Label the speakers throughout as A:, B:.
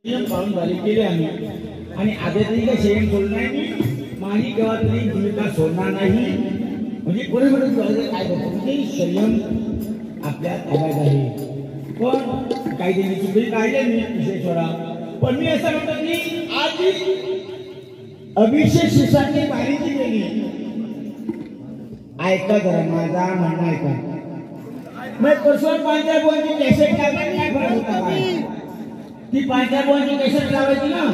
A: पाहून झाली केले आम्ही आणि आता तरी काय शेण सोडणार नाही, माझी केव्हा तरी भूमिका सोडणार नाही. म्हणजे कोणी म्हणून काय करतो म्हणजे संयम आपल्या ताब्यात आहे. पण काही त्यांनी चुकी काढले मी विषय सोडा. पण मी असं म्हणतो की आज अभिषेक शिष्यांनी बारीची केली. ऐका जरा माझा म्हणणं ऐका. मग परसों पांच्या बोलची कॅसेट लावायची काय फरक होता काय? ती पांच्या बोलची कॅसेट लावायची ना,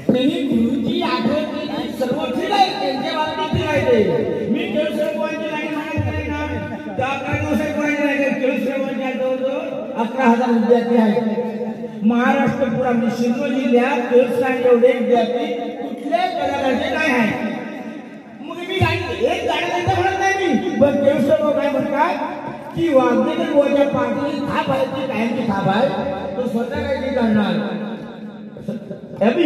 A: त्यांनी गुरुची आठवण केली सर्व ठीक आहे, त्यांच्या बाबतीत ठीक आहे. मी केळसरवांची लाईन म्हणत नाही ना, त्या 11 दिवसात कोणाची लाईन केळसरवांच्या जवळजवळ 11,000 विद्यार्थी आहेत महाराष्ट्र पुरा. म्हणजे शिंदे जिल्ह्यात केळसर एवढे विद्यार्थी कुठल्या कलाकाराचे काय आहे. मग मी एक गाणं म्हणत नाही मी, पण केळसर काय म्हणतात की वाघेकर बोलच्या पाठी थाप आहे ती कायमची थाप आहे, तो स्वतः काय ती करणार. अभि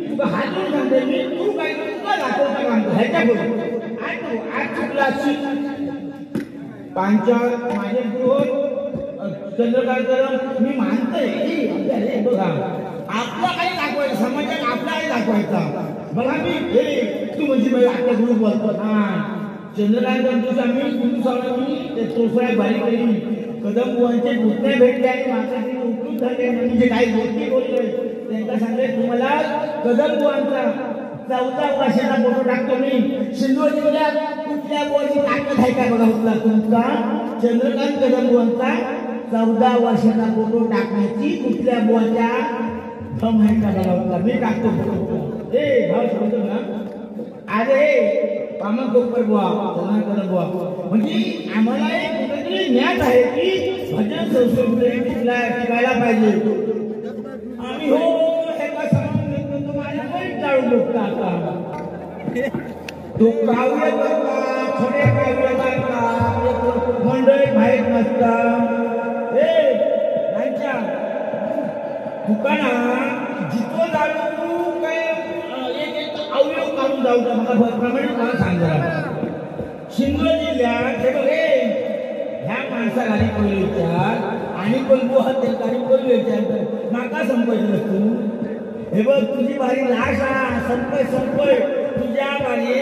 A: तुका हात जोडून सांगते मी, तू काय तुला दाखवता काम ह्याच्याकडून आज चुकला पांचाळ माझे गुरु चंद्रकांत मी मानतोय अरे बघा आपला काही दाखवायचं समाजात आपला काही दाखवायचा. बघा मी हे तू म्हणजे आपल्या गुरु बोलतो ना चंद्रकांत आम्ही गुरु स्वामी ते तोफळ्या बारीक केली कदम बुवांचे पुतणे भेटले आणि माझ्यासाठी उपलब्ध झाले. म्हणजे काही गोष्टी बोलतोय त्यांना सांगते तुम्हाला कदम बुवांचा 14 वर्षाचा फोटो टाकतो मी. सिंधू जिल्ह्यात कुठल्या बुवाची ताकद आहे का बघा होता तुमचा चंद्रकांत कदम बुवांचा 14 वर्षाचा फोटो टाकण्याची कुठल्या बुवाच्या थम आहे का बघा होता. मी टाकतो फोटो. ए भाव सांगतो ना अरे पामन कोपर बुवा चंद्रकांत बुवा म्हणजे आम्हाला एक कुठेतरी ज्ञात आहे की भजन संस्कृती शिकायला पाहिजे. आम्ही हो हे कसं तुम्हाला पण जाळून बघता आता तो काव्य करता थोडे काव्य करता मंडळी माहीत नसता. हे त्यांच्या दुकानात जितो जाळू काय एक अवयव काढून जाऊ का मला प्रमाणे मला सांगा. सिंधू जिल्ह्यात हे बघ ह्या माणसाला आधी पहिले विचार आणि पण हत्या काही पहिले विचार माका संपायचं नसतो. हे बघ तुझी बारी लाश संपय तुझ्या बारी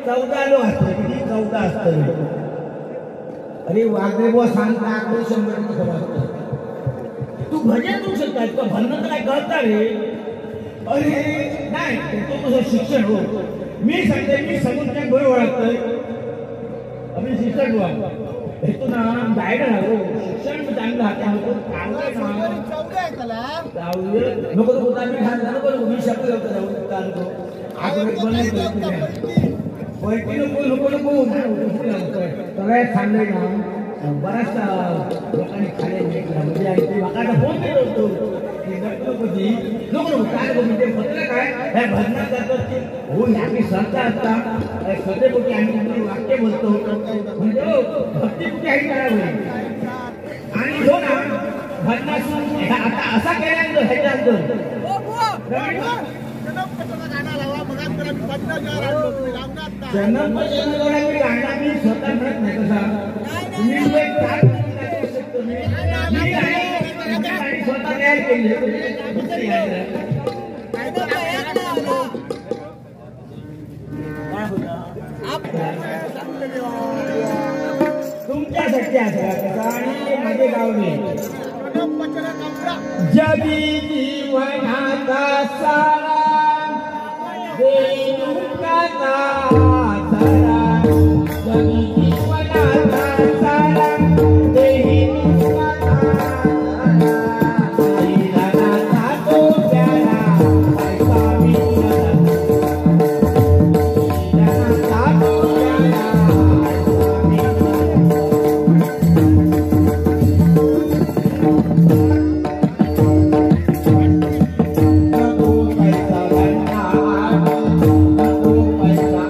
A: 14 लोक असते किती 14 असतं. अरे वागरे बुवा सांगता 100 असतं. तू भजन करू शकता तुला भरणं तर काय कळता रे. अरे नाही तो तुझं शिक्षण हो. मी सांगते मी समुद्रात बरोबर ओळखतोय आम्ही शिक्षण बुवा हे तू ना गायडर हो शिक्षण चांगलं हाते नको नको आम्ही घाल नको नको मी शब्द जाऊ आठवड्यात बनवतो नको नको सगळ्यात सांगले ना बराचसा लोकांनी खाले म्हणजे वाकाचा फोन केला होतो गणपती नको नको काय म्हणजे म्हटलं काय ह्या भजनात जातात की हो आम्ही संत असता सतेपोटी आम्ही वाक्य बोलतो म्हणजे भक्ती कुठे आहे करावी. आणि हो ना भजनातून आता असा केल्यानंतर ह्याच्यानंतर जन्म गाणं मी स्वतः म्हणत नाही कसा तुम्ही स्वतः तयार केली तुमच्यासाठी असं आणि माझे गावले जगी जीवनाचा सारा देऊकाचा सारा जगी जीवनाचा सारा पैसा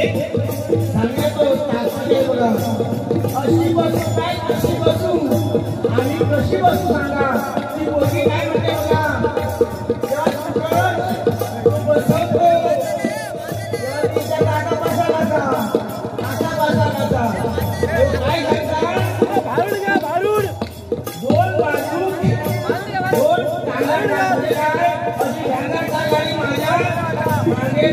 A: सांगतो तासाने बघा अशी बसू काय कशी बसू आणि कशी बसू सांगा ती पोरगी काय म्हणते बघा बसवतो तिच्या जागा बसायला काय घ्यायचा दोन बाजू दोन टांगा अशी ध्यानाचा गाडी माझ्या मागे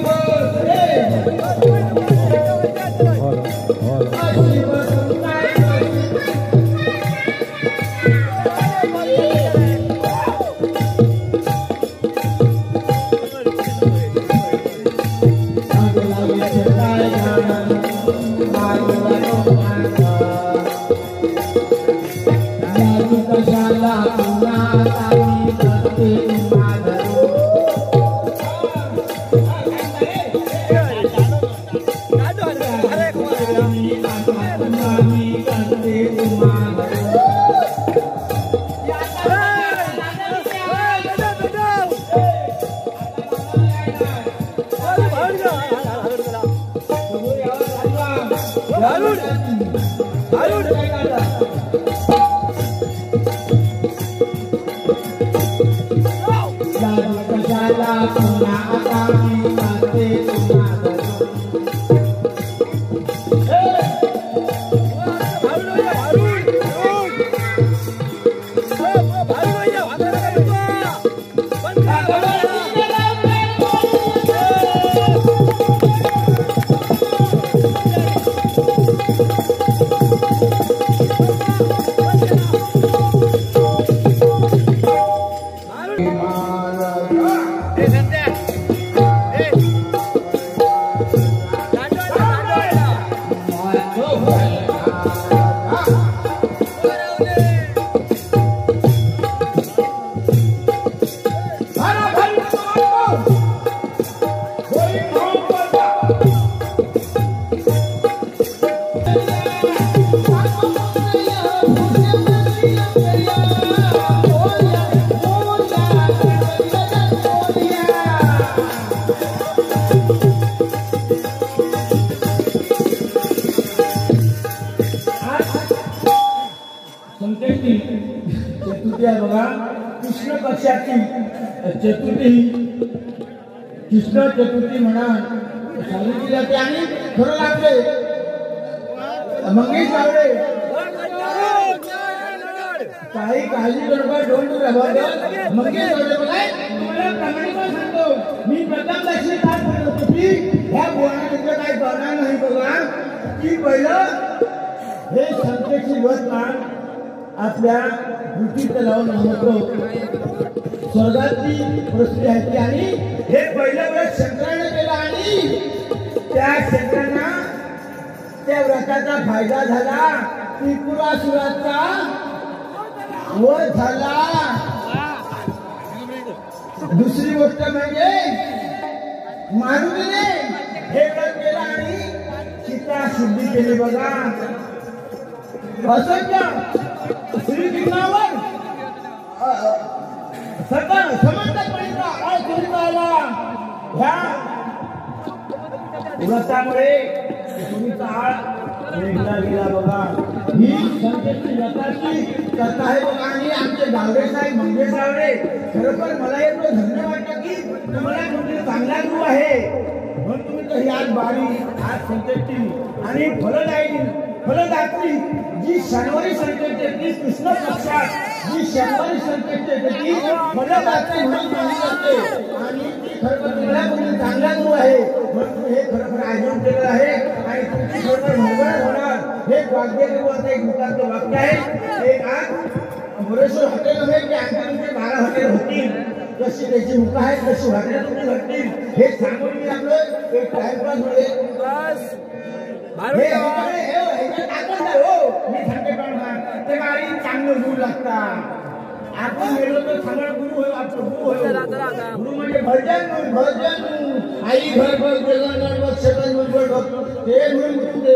A: कृष्ण पक्षाची चतुर्थी कृष्ण चतुर्थी म्हणा सांगितली जाते आणि खरं लागते मंगेश गावडे काही काळजी करू डोंट डू मंगेश गावडे तुम्हाला प्रामाणिकपणे सांगतो मी प्रथम लक्ष्मी काय बोलत होतो की ह्या बोलण्याचं काही बघणार नाही बघा की पहिलं हे संतेची वचमान आपल्या वृत्तीत लावून म्हणतो स्वर्गाची परिस्थिती आहे आणि हे पहिलं व्रत शंकराने केलं आणि त्या शंकरांना त्या व्रताचा फायदा झाला त्रिपुरासुराचा वध झाला दुसरी गोष्ट म्हणजे मारुतीने हे व्रत केलं आणि सीता शुद्धी केली बघा असंख्य श्रीकृष्णावर ह्या व्रतामुळे तुम्हीचा आळ वेगळा गेला बघा ही संतेची व्रताची कथा आहे बघा आणि आमचे गावडे साहेब मंगेश गावडे खरोखर मला एवढं धन्य वाटतं की तुम्हाला तुमचे चांगला गुरु आहे म्हणून तुम्ही तर ही आज बारी आज संतेची आणि फलदात्री जी शनिवारी संकेत येते कृष्ण पक्षात जी शनिवारी संकेत येते ती फलदात्री म्हणून मानली जाते आणि ती खरोखर तुम्हाला कोणी चांगला गुरु आहे म्हणून तुम्ही हे खरोखर आयोजन केलेलं आहे आणि तुमची खरोखर मंगळ होणार हे वाग्देवाचं एक मुखाचं वाक्य आहे एक आज मोरेश्वर हॉटेल नव्हे की आणखी तुमचे 12 हॉटेल होतील कशी त्याची मुख आहेत कशी हॉटेल तुमची घडतील हे सांगून मी आपलं एक टाइमपास मिळेल चांगलं गुरु लागतात आपण गेलो तर चांगला गुरु होईल आपलं गुरु म्हणजे भजन आई घर ते